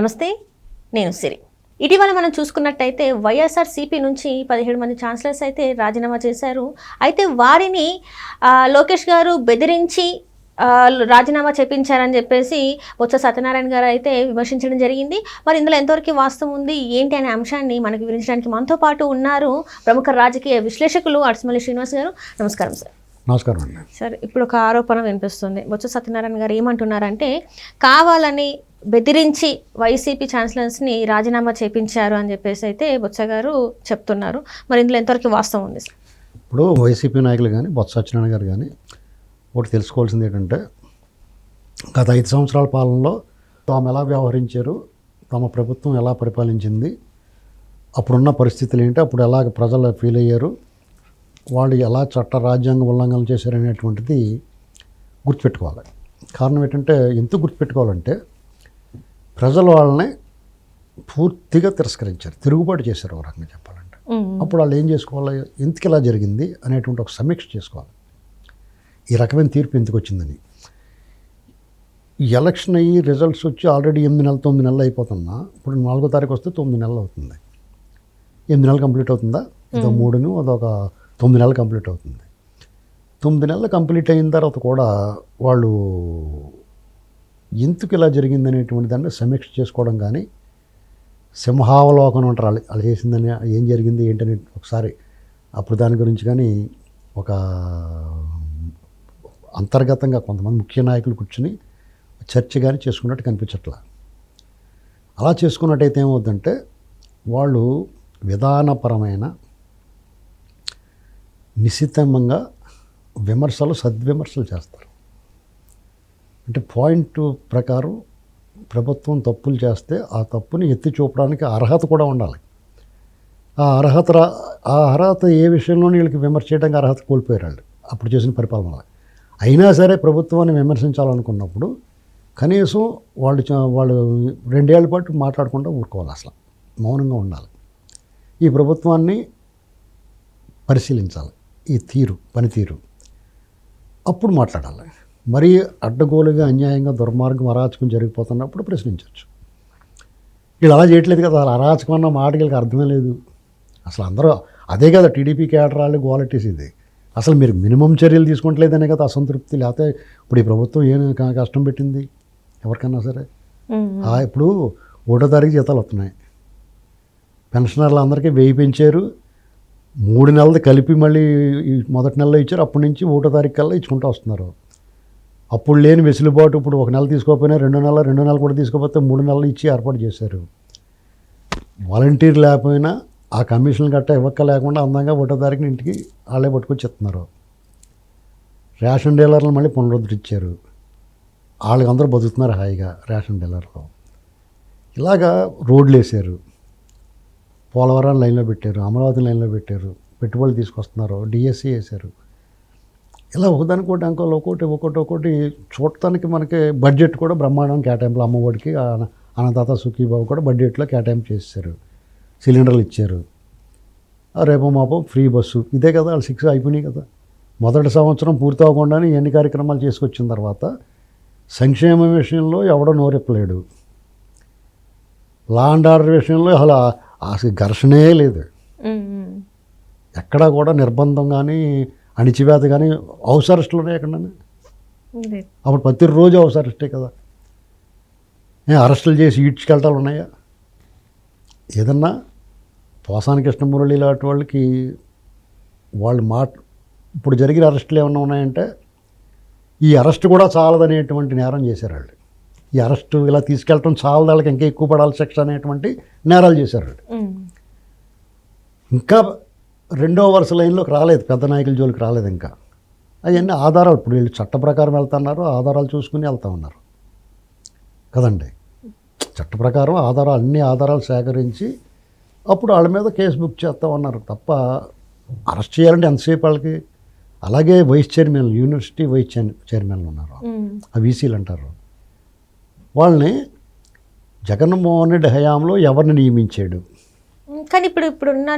నమస్తే, నేను సిరి. ఇటీవల మనం చూసుకున్నట్టయితే వైఎస్ఆర్సీపీ నుంచి 17 మంది ఛాన్సలర్స్ అయితే రాజీనామా చేశారు. అయితే వారిని లోకేష్ గారు బెదిరించి రాజీనామా చేపించారని చెప్పేసి బొత్స సత్యనారాయణ గారు అయితే విమర్శించడం జరిగింది. మరి ఇందులో ఎంతవరకు వాస్తవం ఉంది ఏంటి అనే అంశాన్ని మనకు వివరించడానికి మనతో పాటు ఉన్నారు ప్రముఖ రాజకీయ విశ్లేషకులు అడ్స్మల్లి శ్రీనివాస్ గారు. నమస్కారం సార్. నమస్కారం అండి. సార్, ఇప్పుడు ఒక ఆరోపణ వినిపిస్తుంది. బొత్స సత్యనారాయణ గారు ఏమంటున్నారంటే కావాలని బెదిరించి వైసీపీ ఛాన్సలర్స్ని రాజీనామా చేపించారు అని చెప్పేసి అయితే బొత్స గారు చెప్తున్నారు. మరి ఇందులో ఎంతవరకు వాస్తవం ఉంది సార్? ఇప్పుడు వైసీపీ నాయకులు కానీ బొత్స సత్యనారాయణ గారు కానీ ఒకటి తెలుసుకోవాల్సింది ఏంటంటే, గత 5 సంవత్సరాల పాలనలో తాము ఎలా వ్యవహరించారు, తమ ప్రభుత్వం ఎలా పరిపాలించింది, అప్పుడున్న పరిస్థితులు ఏంటి, అప్పుడు ఎలా ప్రజలు ఫీల్ అయ్యారు, వాళ్ళు ఎలా రాజ్యాంగ ఉల్లంఘనలు చేశారనేటువంటిది గుర్తుపెట్టుకోవాలి. కారణం ఏంటంటే, ఎందుకు గుర్తుపెట్టుకోవాలంటే ప్రజలు వాళ్ళని పూర్తిగా తిరస్కరించారు, తిరుగుబాటు చేశారు ఒక రకంగా చెప్పాలంటే. అప్పుడు వాళ్ళు ఏం చేసుకోవాలి, ఎందుకు ఇలా జరిగింది అనేటువంటి ఒక సమీక్ష చేసుకోవాలి. ఈ రకమైన తీర్పు ఎందుకు వచ్చిందని. ఈ ఎలక్షన్ అయ్యి రిజల్ట్స్ వచ్చి ఆల్రెడీ 9 నెలలు అయిపోతున్నా, ఇప్పుడు 4వ తారీఖు వస్తే 9 నెలలు అవుతుంది. 8 నెలలు కంప్లీట్ అవుతుందా, ఇదో 3ను అదొక 9 నెలలు కంప్లీట్ అవుతుంది. 9 నెలలు కంప్లీట్ అయిన తర్వాత కూడా వాళ్ళు ఎందుకు ఇలా జరిగింది అనేటువంటి దాన్ని సమీక్ష చేసుకోవడం కానీ, సింహావలోకనం అంటారు అలా చేసిందని, ఏం జరిగింది ఏంటని ఒకసారి అప్పుడు దాని గురించి కానీ ఒక అంతర్గతంగా కొంతమంది ముఖ్య నాయకులు కూర్చుని చర్చ కానీ చేసుకున్నట్టు కనిపించట్లా. అలా చేసుకున్నట్టయితే ఏమవుతుందంటే వాళ్ళు విధానపరమైన నిశితంగా సద్విమర్శలు చేస్తారు. అంటే పాయింట్ ప్రకారం ప్రభుత్వం తప్పులు చేస్తే ఆ తప్పుని ఎత్తి చూపడానికి అర్హత కూడా ఉండాలి. ఆ అర్హత ఏ విషయంలోనూ వీళ్ళకి విమర్శ చేయడానికి అర్హత కోల్పోయారు వాళ్ళు అప్పుడు చేసిన పరిపాలన. అయినా సరే ప్రభుత్వాన్ని విమర్శించాలనుకున్నప్పుడు కనీసం వాళ్ళు 2 ఏళ్ల పాటు మాట్లాడకుండా ఊరుకోవాలి, అసలు మౌనంగా ఉండాలి. ఈ ప్రభుత్వాన్ని పరిశీలించాలి, ఈ పనితీరు, అప్పుడు మాట్లాడాలి. మరీ అడ్డగోలుగా అన్యాయంగా దుర్మార్గం అరాచకం జరిగిపోతున్నప్పుడు ప్రశ్నించవచ్చు. వీళ్ళు అలా చేయట్లేదు కదా, అసలు అరాచకం అన్న మాటకి వీళ్ళకి అర్థమే లేదు. అసలు అందరూ అదే కదా టీడీపీ క్యాడర్ వాళ్ళు క్వాలిటీస్ ఇది. అసలు మీరు మినిమం చర్యలు తీసుకుంటలేదనే కదా అసంతృప్తి. లేకపోతే ఇప్పుడు ఈ ప్రభుత్వం ఏం కష్టం పెట్టింది ఎవరికన్నా సరే. ఇప్పుడు 1వ తారీఖు జీతాలు వస్తున్నాయి, పెన్షనర్లు అందరికీ 1000 పెంచారు. 3 నెలలు కలిపి మళ్ళీ మొదటి నెలలో ఇచ్చారు, అప్పటి నుంచి 1వ తారీఖు కల్లా ఇచ్చుకుంటూ వస్తున్నారు. అప్పుడు లేని వెసులుబాటు ఇప్పుడు 1 నెల తీసుకోకపోయినా 2 నెలలు కూడా తీసుకోకపోతే 3 నెలలు ఇచ్చి ఏర్పాటు చేశారు. వాలంటీర్ లేకపోయినా ఆ కమిషన్లు గట్టా ఇవ్వక్క లేకుండా అందంగా 1వ తారీఖున ఇంటికి వాళ్ళే పట్టుకొచ్చి ఇస్తున్నారు. రేషన్ డీలర్లు మళ్ళీ పునరుద్ధరించారు, వాళ్ళకి అందరూ బతుకుతున్నారు హాయిగా రేషన్ డీలర్లు. ఇలాగా రోడ్లు వేసారు, పోలవరాన్ని లైన్లో పెట్టారు, అమరావతి లైన్లో పెట్టారు, పెట్టుబడులు తీసుకొస్తున్నారు, డిఎస్సి వేశారు. ఇలా ఒకదానికోటి అంకోలు ఒకటి చూడటానికి మనకి బడ్జెట్ కూడా బ్రహ్మాండం కేటాయింపులు. అమ్మఒడికి అన్నదాత సుఖీబాబు కూడా బడ్జెట్లో కేటాయింపు చేశారు, సిలిండర్లు ఇచ్చారు, రేపో మాపో ఫ్రీ బస్సు. ఇదే కదా వాళ్ళు 6 అయిపోయినాయి కదా. మొదటి సంవత్సరం పూర్తి అవ్వకుండానే ఎన్ని కార్యక్రమాలు చేసుకొచ్చిన తర్వాత సంక్షేమం విషయంలో ఎవడో నోరెప్పలేడు, లా అండ్ ఆర్డర్ విషయంలో అసలు ఘర్షణే లేదు, ఎక్కడా కూడా నిర్బంధం కానీ అణిచివేత కానీ. హౌస్ అరెస్టులోనే ఎక్కడన్నా అప్పుడు ప్రతిరోజు హౌస్ అరెస్టే కదా. అరెస్టులు చేసి ఈడ్చుకెళ్ళటాలు ఉన్నాయా? ఏదన్నా పోసాని కృష్ణమురళి లాంటి వాళ్ళకి వాళ్ళు ఇప్పుడు జరిగిన అరెస్టులు ఏమన్నా ఉన్నాయంటే ఈ అరెస్ట్ కూడా చాలదనేటువంటి నేరం చేశారు వాళ్ళు. ఈ అరెస్టు ఇలా తీసుకెళ్ళటం చాలదు, వాళ్ళకి ఇంకా ఎక్కువ పడాలి శిక్ష అనేటువంటి నేరాలు చేశారు వాళ్ళు. ఇంకా 2వ వరుస లైన్లోకి రాలేదు, పెద్ద నాయకుల జోలికి రాలేదు ఇంకా. అవన్నీ ఆధారాలు, ఇప్పుడు వీళ్ళు చట్ట ప్రకారం వెళ్తున్నారు, ఆధారాలు చూసుకుని వెళ్తూ ఉన్నారు కదండి. చట్ట ప్రకారం అన్ని ఆధారాలు సేకరించి అప్పుడు వాళ్ళ మీద కేసు బుక్ చేస్తూ ఉన్నారు తప్ప అరెస్ట్ చేయాలంటే ఎంతసేపు వాళ్ళకి. అలాగే వైస్ చైర్మన్లు, యూనివర్సిటీ వైస్ చైర్మన్లు ఉన్నారు, ఆ వీసీలు అంటారు. వాళ్ళని జగన్మోహన్ రెడ్డి హయాంలో ఎవరిని నియమించాడు? కానీ ఇప్పుడున్న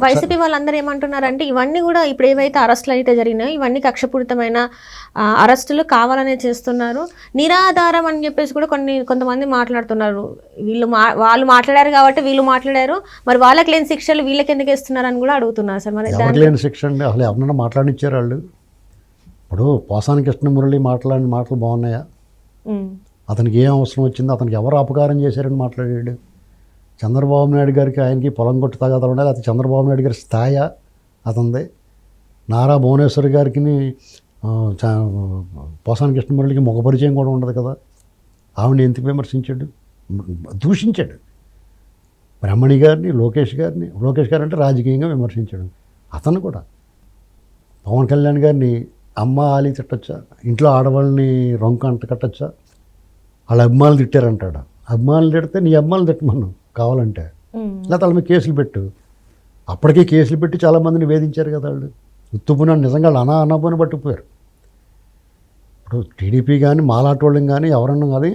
వైసీపీ వాళ్ళందరూ ఏమంటున్నారంటే ఇవన్నీ కూడా ఇప్పుడు ఏవైతే అరెస్టులు అయితే జరిగినాయో ఇవన్నీ కక్షపూరితమైన అరెస్టులు కావాలనే చేస్తున్నారు, నిరాధారం అని చెప్పేసి కూడా కొంతమంది మాట్లాడుతున్నారు. వాళ్ళు మాట్లాడారు కాబట్టి వీళ్ళు మాట్లాడారు, మరి వాళ్ళకి లేని శిక్షలు వీళ్ళకి ఎందుకు ఇస్తున్నారు అని కూడా అడుగుతున్నారు సార్. మరి ఎవరికి లేని శిక్ష అండి, అసలు ఎవరన్నా మాట్లాడిచ్చారు వాళ్ళు? ఇప్పుడు పోసాని కృష్ణమురళి మాట్లాడిన మాటలు బాగున్నాయా? అతనికి ఏం అవసరం వచ్చింది, అతనికి ఎవరు అపకారం చేశారని మాట్లాడాడు? చంద్రబాబు నాయుడు గారికి ఆయనకి పొలం కొట్టు తగాదాలు ఉండాలి, అది చంద్రబాబు నాయుడు గారి స్థాయి అతనిది. నారా భువనేశ్వర్ గారికి పోసాని కృష్ణమురళికి మొగ పరిచయం కూడా ఉండదు కదా, ఆవిడని ఎందుకు విమర్శించాడు, దూషించాడు. బ్రహ్మణి గారిని, లోకేష్ గారు అంటే రాజకీయంగా విమర్శించాడు. అతను కూడా పవన్ కళ్యాణ్ గారిని అమ్మ ఆలి తిట్టచ్చా, ఇంట్లో ఆడవాళ్ళని రొంక అంట కట్టచ్చా, వాళ్ళ అభిమానులు తిట్టారంటాడు. అభిమానులు తిడితే నీ అభిమానులు తిట్టమను కావాలంటే, లేకపోతే వాళ్ళ మీద కేసులు పెట్టు. అప్పటికే కేసులు పెట్టి చాలామందిని వేధించారు కదా వాళ్ళు. ఉత్తుపున నిజంగా వాళ్ళు అనాపోని పట్టుకుపోయారు. ఇప్పుడు టీడీపీ కానీ మాలాటోళ్ళని కానీ ఎవరన్నా కానీ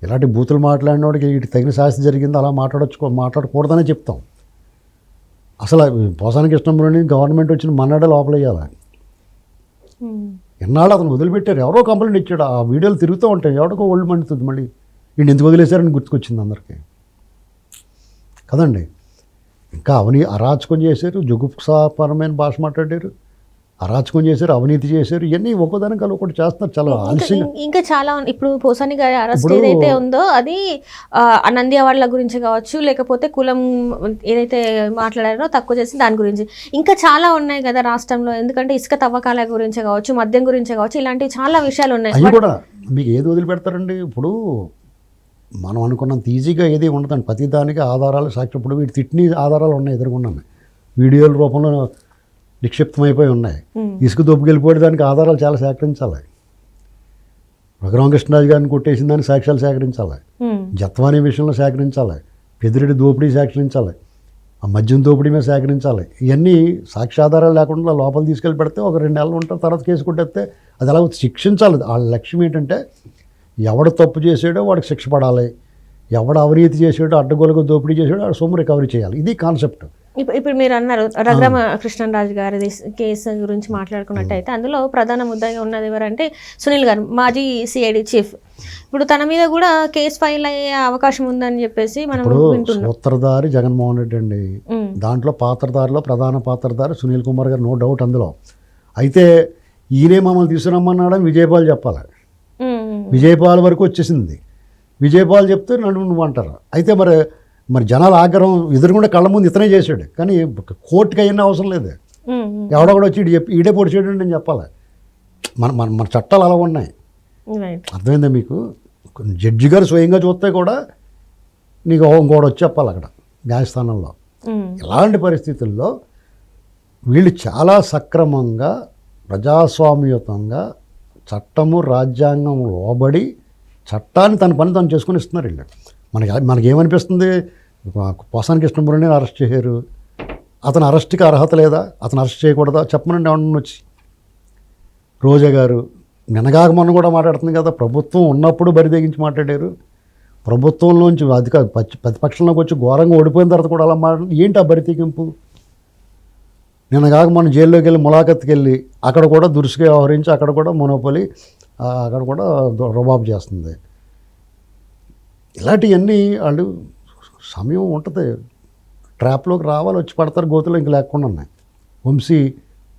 ఇలాంటి బూతులు మాట్లాడిన వాడికి వీటి తగిన శాస్తి జరిగింది అలా మాట్లాడకూడదనే చెప్తాం. అసలు పోసాని కృష్ణమురళిని గవర్నమెంట్ వచ్చిన మన్నాడే లోపలయ్యాలి. ఎన్నాళ్ళు అతను వదిలిపెట్టారు, ఎవరో కంప్లైంట్ ఇచ్చాడు, ఆ వీడియోలు తిరుగుతూ ఉంటాయి, ఎవరికో ఒళ్ళు మండుతుంది. మళ్ళీ వీడిని ఎందుకు వదిలేశారని గుర్తుకొచ్చింది అందరికీ కదండి. ఇంకా అరాచకం చేశారు, జుగుప్సాపరమైన భాష మాట్లాడారు, అరాచకం చేశారు, అవినీతి చేశారు, ఇవన్నీ ఒక్కోదానికి ఒకటి చేస్తున్నారు. చాలా ఆలస్యంగా ఇంకా చాలా ఇప్పుడు పోసాని గారి అరెస్ట్ ఏదైతే ఉందో అది నంది అవార్డుల గురించి కావచ్చు, లేకపోతే కులం ఏదైతే మాట్లాడారో తక్కువ చేసి దాని గురించి, ఇంకా చాలా ఉన్నాయి కదా రాష్ట్రంలో. ఎందుకంటే ఇసుక తవ్వకాల గురించి కావచ్చు, మద్యం గురించి కావచ్చు, ఇలాంటివి చాలా విషయాలు ఉన్నాయి. అవి కూడా మీకు ఏది వదిలిపెడతారండి? ఇప్పుడు మనం అనుకున్నంత ఈజీగా ఏది ఉండదండి. ప్రతిదానికి ఆధారాలు సాక్షి. ఇప్పుడు వీటి తిట్టిన ఆధారాలు ఉన్నాయి, ఎదురుగున్నాయి, వీడియోల రూపంలో నిక్షిప్తమైపోయి ఉన్నాయి. ఇసుక దొబ్బుకెళ్ళిపోయే దానికి ఆధారాలు చాలా సేకరించాలి. రఘురామకృష్ణరాజు గారిని కొట్టేసిన దాన్ని సాక్ష్యాలు సేకరించాలి, జత్వానీ విషయంలో సేకరించాలి, పెద్దిరెడ్డి దోపిడీ సేకరించాలి, ఆ మద్యం దోపిడీ మీద సేకరించాలి. ఇవన్నీ సాక్ష్యాధారాలు లేకుండా లోపల తీసుకెళ్ళి పెడితే ఒక 2 నెలలు ఉంటారు, తర్వాత కేసు కొట్టేస్తే అది అలా శిక్షించాలి. వాళ్ళ లక్ష్యం ఏంటంటే ఎవడు తప్పు చేసాడో వాడికి శిక్ష పడాలి, ఎవడు అవినీతి చేసాడో అడ్డగోలుగా దోపిడీ చేసాడో వాడు సొమ్ము రికవరీ చేయాలి. ఇది కాన్సెప్ట్. ఇప్పుడు మీరు అన్నారు రఘురామకృష్ణరాజు గారి కేసు గురించి మాట్లాడుకున్నట్టయితే అందులో ప్రధాన ముద్దాగా ఉన్నది ఎవరంటే సునీల్ గారు, మాజీ సిఐడి చీఫ్. ఇప్పుడు తన మీద కూడా కేసు ఫైల్ అయ్యే అవకాశం ఉందని చెప్పేసి మనం వింటున్నాం. సూత్రధారి జగన్మోహన్ రెడ్డి అండి, దాంట్లో పాత్రధారిలో ప్రధాన పాత్రధారి సునీల్ కుమార్ గారు, నో డౌట్ అందులో. అయితే ఈయనే మమ్మల్ని తీసుకురమ్మన్నాడని విజయపాల్ చెప్పాలి. విజయపాల్ వరకు వచ్చేసింది, విజయపాల్ చెప్తే నువ్వు అంటారు. అయితే మరి జనాల ఆగ్రహం ఎదురుకుండా కళ్ళ ముందు ఇతనే చేశాడు, కానీ కోర్టుకి అయినా అవసరం లేదు. ఎవడో కూడా వచ్చి ఈడే పొడి చేయడం నేను చెప్పాలి. మన చట్టాలు అలా ఉన్నాయి, అర్థమైందా మీకు? జడ్జి గారు స్వయంగా చూస్తే కూడా నీకు ఇంకోటి వచ్చి చెప్పాలి అక్కడ న్యాయస్థానంలో. ఇలాంటి పరిస్థితుల్లో వీళ్ళు చాలా సక్రమంగా ప్రజాస్వామ్యయుతంగా చట్టము రాజ్యాంగం లోబడి చట్టాన్ని తన పని తను చేసుకుని ఇస్తున్నారు వీళ్ళు. మనకేమనిపిస్తుంది, పోసాని కృష్ణమురళిని అరెస్ట్ చేశారు, అతను అరెస్ట్కి అర్హత లేదా, అతను అరెస్ట్ చేయకూడదా చెప్పమనండి ఎవరన్నా వచ్చి. రోజా గారు నిన్నగాక మొన్న కూడా మాట్లాడుతుంది కదా, ప్రభుత్వం ఉన్నప్పుడు బరిదెగించి మాట్లాడారు, ప్రభుత్వంలోంచి ప్రతిపక్షంలోకి వచ్చి ఘోరంగా ఓడిపోయిన తర్వాత కూడా అలా మాట్లాడు. ఏంటి ఆ బరితెగింపు? నిన్నగాక మొన్న జైల్లోకి వెళ్ళి ములాఖత్కి వెళ్ళి అక్కడ కూడా దురుసుగా వ్యవహరించి అక్కడ కూడా మొనోపలి, అక్కడ కూడా రుబాబు చేస్తుంది. ఇలాంటివన్నీ వాళ్ళు సమయం ఉంటుంది, ట్రాప్లోకి రావాలి, వచ్చి పడతారు గోతులో. ఇంక లేకుండా ఉన్నాయి. వంశీ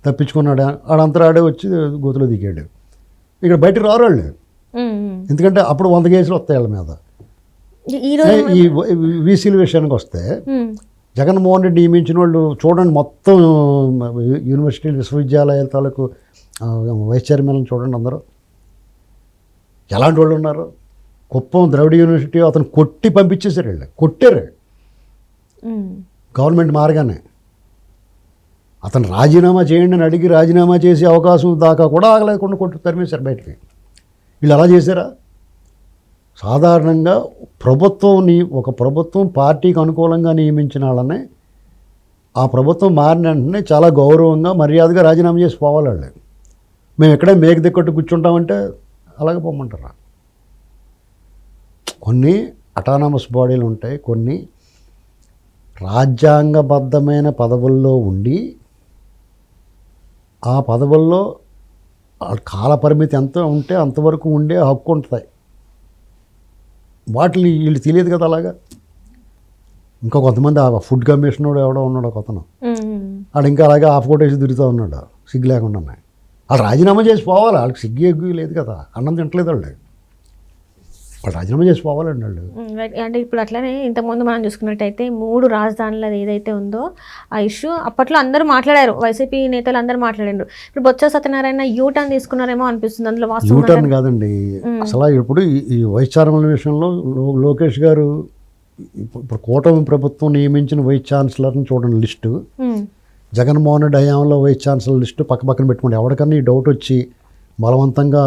తప్పించుకున్నాడు, ఆడంతరాడే వచ్చి గోతులో దిగాడు. ఇక్కడ బయటకు రారు వాళ్ళు, ఎందుకంటే అప్పుడు 100 కేసులు వస్తాయి వాళ్ళ మీద. ఈ వీసీల విషయానికి వస్తే జగన్మోహన్ రెడ్డి నియమించిన వాళ్ళు చూడండి, మొత్తం యూనివర్సిటీలు విశ్వవిద్యాలయాల తాలూకు వైస్ చైర్మన్లను చూడండి, అందరూ ఎలాంటి వాళ్ళు ఉన్నారు. కుప్పం ద్రవిడ యూనివర్సిటీ అతను కొట్టి పంపించేశారు, వీళ్ళు కొట్టారు గవర్నమెంట్ మారగానే. అతను రాజీనామా చేయండి అని అడిగి రాజీనామా చేసే అవకాశం దాకా కూడా ఆగలేకుండా కొట్టి తరిమేశారు బయటికి. వీళ్ళు అలా చేశారా? సాధారణంగా ఒక ప్రభుత్వం పార్టీకి అనుకూలంగా నియమించిన వాళ్ళనే ఆ ప్రభుత్వం మారిన వెంటనే చాలా గౌరవంగా మర్యాదగా రాజీనామా చేసి పోవాలి వాళ్ళు. మేము ఎక్కడే మేక దిక్కట్టు కూర్చుంటామంటే అలాగే పొమ్మంటారా? కొన్ని అటానమస్ బాడీలు ఉంటాయి, కొన్ని రాజ్యాంగబద్ధమైన పదవుల్లో ఉండి ఆ పదవుల్లో కాల పరిమితి ఎంత ఉంటే అంతవరకు ఉండే హక్కు ఉంటుంది. వాటిని వీళ్ళు తెలియదు కదా అలాగా. ఇంకా కొంతమంది ఆ ఫుడ్ కమిషనర్ ఎవడో ఉన్నాడు ఒక అతను, వాడు ఇంకా అలాగే ఆఫ్ కొట్టేసి తిరుగుతూ ఉన్నాడు సిగ్గు లేకుండా. వాళ్ళు రాజీనామా చేసి పోవాలి, వాళ్ళకి సిగ్గు ఎగ్గు లేదు కదా, అన్నం తింటలేదు వాళ్ళు రాజీనామా చేసి పోవాలండి వాళ్ళు. అంటే ఇప్పుడు అట్లనే ఇంతకుముందు మనం చూసుకున్నట్టయితే 3 రాజధానులది ఏదైతే ఉందో ఆ ఇష్యూ అప్పట్లో అందరూ మాట్లాడారు, వైసీపీ నేతలు అందరూ మాట్లాడారు. ఇప్పుడు బొత్స సత్యనారాయణ యూటర్న్ తీసుకున్నారేమో అనిపిస్తుంది. అందులో యూటర్న్ కాదండి, అసలు ఇప్పుడు ఈ వైస్ ఛాన్సలర్ విషయంలో లోకేష్ గారు ఇప్పుడు కూటమి ప్రభుత్వం నియమించిన వైస్ ఛాన్సలర్ని చూడండి లిస్టు, జగన్మోహన్ రెడ్డి హయాంలో వైస్ ఛాన్సలర్ లిస్టు పక్కన పెట్టుకోండి. ఎవరికన్నా ఈ డౌట్ వచ్చి బలవంతంగా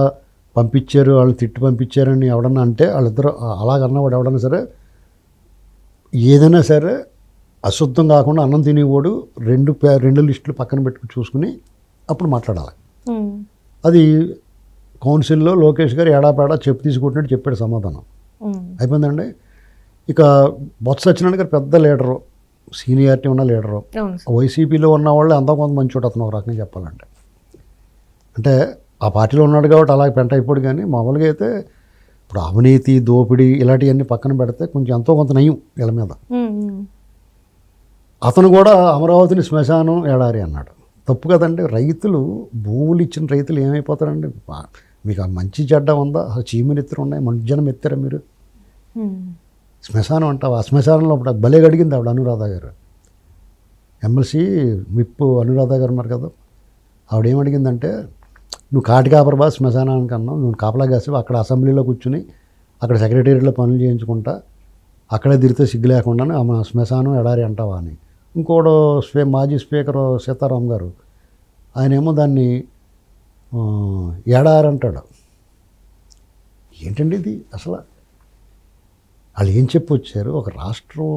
పంపించారు, వాళ్ళు తిట్టి పంపించారని ఎవడన్నా అంటే వాళ్ళిద్దరు అలాగన్నవాడు ఎవడన్నా సరే, ఏదైనా సరే అశుద్ధం కాకుండా అన్నం తినేవాడు రెండు లిస్టులు పక్కన పెట్టుకుని చూసుకుని అప్పుడు మాట్లాడాలి. అది కౌన్సిల్లో లోకేష్ గారు ఏడాపేడా చెప్పు తీసుకుంటున్నట్టు చెప్పాడు సమాధానం. అయిపోయిందండి. ఇక బొత్స సత్యనారాయణ గారు పెద్ద లీడరు, సీనియారిటీ ఉన్న లీడరు, వైసీపీలో ఉన్న వాళ్ళు అంతా కొంత మంచోడు అతను ఒక రకంగా చెప్పాలంటే. అంటే ఆ పార్టీలో ఉన్నాడు కాబట్టి అలాగే పెంట అయిపోడు. కానీ మామూలుగా అయితే ఇప్పుడు అవినీతి దోపిడీ ఇలాంటివన్నీ పక్కన పెడితే కొంచెం ఎంతో కొంత నయం వీళ్ళ మీద. అతను కూడా అమరావతిని శ్మశానం ఎడారి అన్నాడు. తప్పు కదండి. రైతులు భూములు ఇచ్చిన రైతులు ఏమైపోతారండి? మీకు ఆ మంచి చెడ్డ ఉందా? చీమనెత్తురు ఉన్నాయి, మధ్యాహ్నం ఎత్తారా మీరు? శ్మశానం అంటావు. ఆ శ్మశానంలో అప్పుడు భలే అడిగింది ఆవిడ అనురాధ గారు, ఎమ్మెల్సీ విప్ అనురాధ గారు ఉన్నారు కదా, ఆవిడేమడిగిందంటే, నువ్వు కాపర్ బాస్ శ్మశానానికి అన్నావు, నువ్వు కాపలా కాసి అక్కడ అసెంబ్లీలో కూర్చుని అక్కడ సెక్రటేరియట్లో పనులు చేయించుకుంటా అక్కడే తిరిగితే సిగ్గు లేకుండా ఆమె శ్మశానం ఎడారి అంటావా అని. ఇంకోడు మాజీ స్పీకర్ సీతారాం గారు, ఆయనేమో దాన్ని ఎడారి అంటాడు. ఏంటండి ఇది అసలు? వాళ్ళు ఏం చెప్పొచ్చారు? ఒక రాష్ట్రం,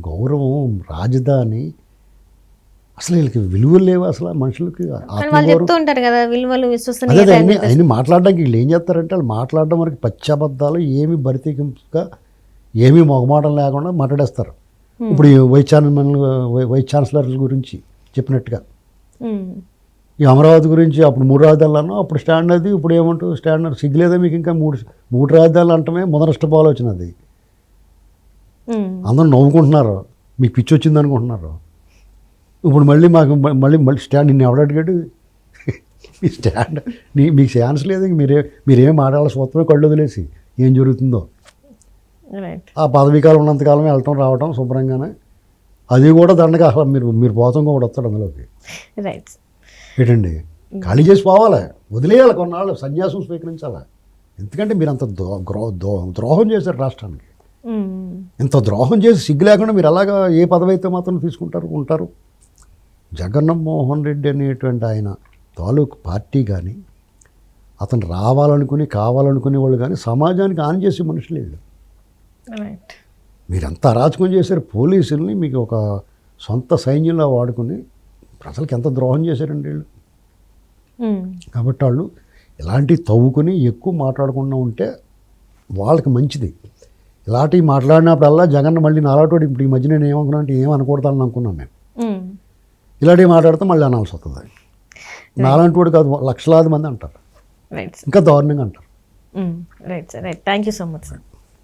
గౌరవం, రాజధాని, అసలు వీళ్ళకి విలువలు లేవు అసలు మనుషులకి. ఆయన మాట్లాడడానికి వీళ్ళు ఏం చేస్తారంటే, వాళ్ళు మాట్లాడడం వరకు పచ్చబద్దాలు ఏమి బరితెగింపుగా ఏమీ మొగమాటం లేకుండా మాట్లాడేస్తారు. ఇప్పుడు వైస్ ఛాన్సలర్ల గురించి చెప్పినట్టుగా ఈ అమరావతి గురించి అప్పుడు 3 రాజధానులు అన్నాం, అప్పుడు స్టాండ్ అది, ఇప్పుడు ఏమంటూ స్టాండ్ సిగ్గులేదా మీకు? ఇంకా మూడు రాజధానులు అంటమే మొదనష్టపోవాలి వచ్చినది. అందరూ నవ్వుకుంటున్నారు, మీకు పిచ్చి వచ్చింది అనుకుంటున్నారు. ఇప్పుడు మళ్ళీ మళ్ళీ స్టాండ్ నిన్ను ఎవడడిగాడు? మీ స్టాండ్ మీకు ఛాన్స్ లేదు. మీరేం మాట్లాడాలి? స్వతమే కళ్ళు వదిలేసి ఏం జరుగుతుందో. ఆ పదవీకాలం ఉన్నంతకాలమే వెళ్ళటం రావటం శుభ్రంగానే, అది కూడా దండగా. అసలు మీరు పోతాం కూడా వస్తాడు అందులోకి. ఏంటండి, ఖాళీ చేసి పోవాలి, వదిలేయాలి, కొన్నాళ్ళు సన్యాసం స్వీకరించాలి. ఎందుకంటే మీరు అంత ద్రోహం చేశారు రాష్ట్రానికి. ఇంత ద్రోహం చేసి సిగ్గు లేకుండా మీరు అలాగా ఏ పదవి అయితే మాత్రం ఉంటారు. జగన్మోహన్ రెడ్డి అనేటువంటి ఆయన తాలూకు పార్టీ కానీ, అతను కావాలనుకునే వాళ్ళు కానీ సమాజానికి ఆన్ చేసే మనుషులు వీళ్ళు. మీరు ఎంత అరాచకం చేశారు? పోలీసుల్ని మీకు ఒక సొంత సైన్యంలో వాడుకుని ప్రజలకు ఎంత ద్రోహం చేశారండి వీళ్ళు. కాబట్టి వాళ్ళు ఇలాంటివి తవ్వుకుని ఎక్కువ మాట్లాడకుండా ఉంటే వాళ్ళకి మంచిది. ఇలాంటివి మాట్లాడినప్పుడల్లా జగన్ మళ్ళీ నాలాటోడు ఇప్పుడు ఈ మధ్య నేను ఏమనుకున్నా అంటే ఏమనుకూడదని అనుకున్నాను నేను. ఇలాంటివి మాట్లాడితే మళ్ళీ అనాల్సి వస్తుంది. నాలాంటి వాడు కాదు, లక్షలాది మంది అంటారు, ఇంకా దారుణంగా అంటారు. Right sir, right. Thank you so much sir.